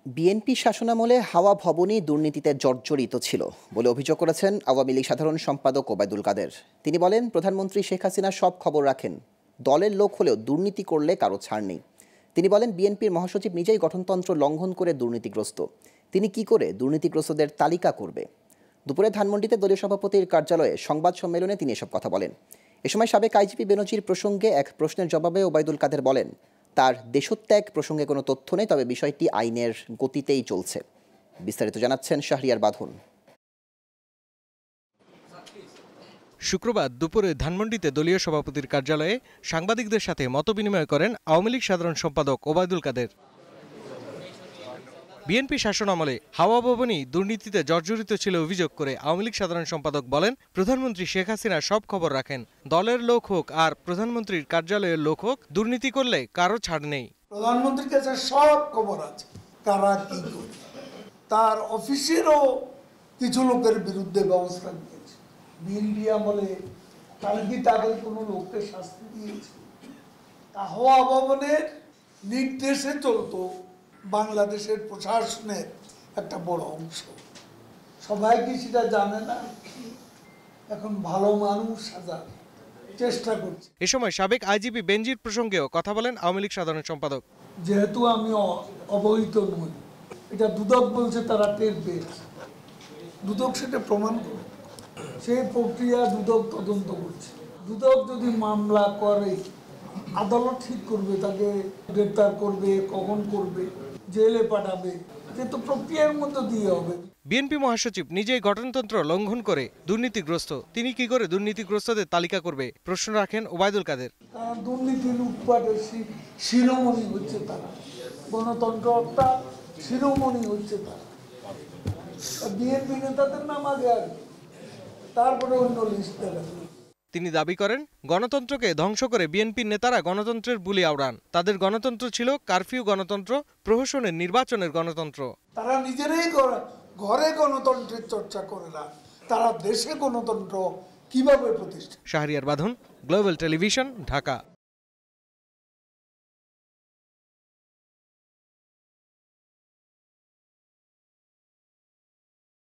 BNP শাসনামলে হাওয়া ভবনই দুর্নীতিতে জর্জরিত ছিল বলে অভিযোগ করেছেন আওয়ামী লীগ সাধারণ সম্পাদক ওবায়দুল কাদের। তিনি বলেন, প্রধানমন্ত্রী শেখ হাসিনা সব খবর রাখেন, দলের লোক হলেও দুর্নীতি করলে কারো ছাড় নেই। তিনি বলেন, বিএনপির মহাসচিব নিজেই গঠনতন্ত্র লঙ্ঘন করে দুর্নীতিগ্রস্ত। তিনি কি করে দুর্নীতিগ্রস্তদের তালিকা করবে? দুপুরে ধানমন্ডিতে দলীয় সভাপতির কার্যালয়ে সংবাদ সম্মেলনে তিনি এসব কথা বলেন। এ সময় সাবেক আইজিপি বেনজির প্রসঙ্গে এক প্রশ্নের জবাবে ওবায়দুল কাদের বলেন, তার দেশত্যাগ প্রসঙ্গে কোনো তথ্য নেই, তবে বিষয়টি আইনের গতিতেই চলছে। বিস্তারিত জানাচ্ছেন শাহরিয়ার বাঁধন। শুক্রবার দুপুরে ধানমন্ডিতে দলীয় সভাপতির কার্যালয়ে সাংবাদিকদের সাথে মতবিনিময় করেন আওয়ামী লীগ সাধারণ সম্পাদক ওবায়দুল কাদের। বিএনপি শাসনামলে হাওয়া ভবনই দুর্নীতিতে জর্জরিত ছিল অভিযোগ করে আওয়ামী লীগ সাধারণ সম্পাদক বলেন, প্রধানমন্ত্রী শেখ হাসিনা সব খবর রাখেন, দলের লোক হোক আর প্রধানমন্ত্রীর কার্যালয়ের লোক হোক, দুর্নীতি করলে কারো ছাড় নেই। প্রধানমন্ত্রীর কাছে সব খবর আছে, কারা কি করে। তার অফিসেরও কিছু লোকের বিরুদ্ধে ব্যবস্থা নিয়েছে। বিএনপি আমলে কালকে তাদের কোনো লোককে শাস্তি দিয়েছে। হাওয়া ভবনের নির্দেশে চলতো বাংলাদেশের প্রশাসনের একটা বড় অংশ। সবাই কি সেটা জানে না? এখন ভালো মানুষ সাজার চেষ্টা করছে। এ সময় সাবেক আইজিপি বেনজির প্রসঙ্গেও কথা বলেন আওয়ামী লীগ সাধারণ সম্পাদক। যেহেতু আমি অবহিত নই, এটা দুদক বলছে, তারা টের পেয়েছে। দুদক সেটা প্রমাণ করে, সেই প্রক্রিয়া দুদক তদন্ত করছে। দুদক যদি মামলা করে, আদালত ঠিক করবে, তাকে গ্রেপ্তার করবে, কখন করবে, জেলে পাঠাবে, কিন্তু প্রক্রিয়ার মধ্যে দিয়ে হবে। বিএনপি মহাসচিব নিজেই গঠনতন্ত্র লঙ্ঘন করে দুর্নীতিগ্রস্ত। তিনি কি করে দুর্নীতিগ্রস্তদের তালিকা করবে প্রশ্ন রাখেন ওবায়দুল কাদের। দুর্নীতির উৎপাদের শিরোমণি হচ্ছে তারা, গণতন্ত্র অর্থাৎ শিরোমণি হচ্ছে তারা। বিএনপি নেতাদের নাম আগে আসবে, তারপরে অন্য লিস্ট দেবেন। তিনি দাবি করেন, গণতন্ত্রকে ধ্বংস করে বিএনপির নেতারা গণতন্ত্রের বুলি আওড়ান। তাদের গণতন্ত্র ছিল কারফিউ গণতন্ত্র, প্রহসনের নির্বাচনের গণতন্ত্র। তারা নিজেরাই ঘরে গণতন্ত্রের চর্চা করে না, তারা দেশে গণতন্ত্র কিভাবে প্রতিষ্ঠা। শাহরিয়ার বাঁধন, গ্লোবাল টেলিভিশন, ঢাকা।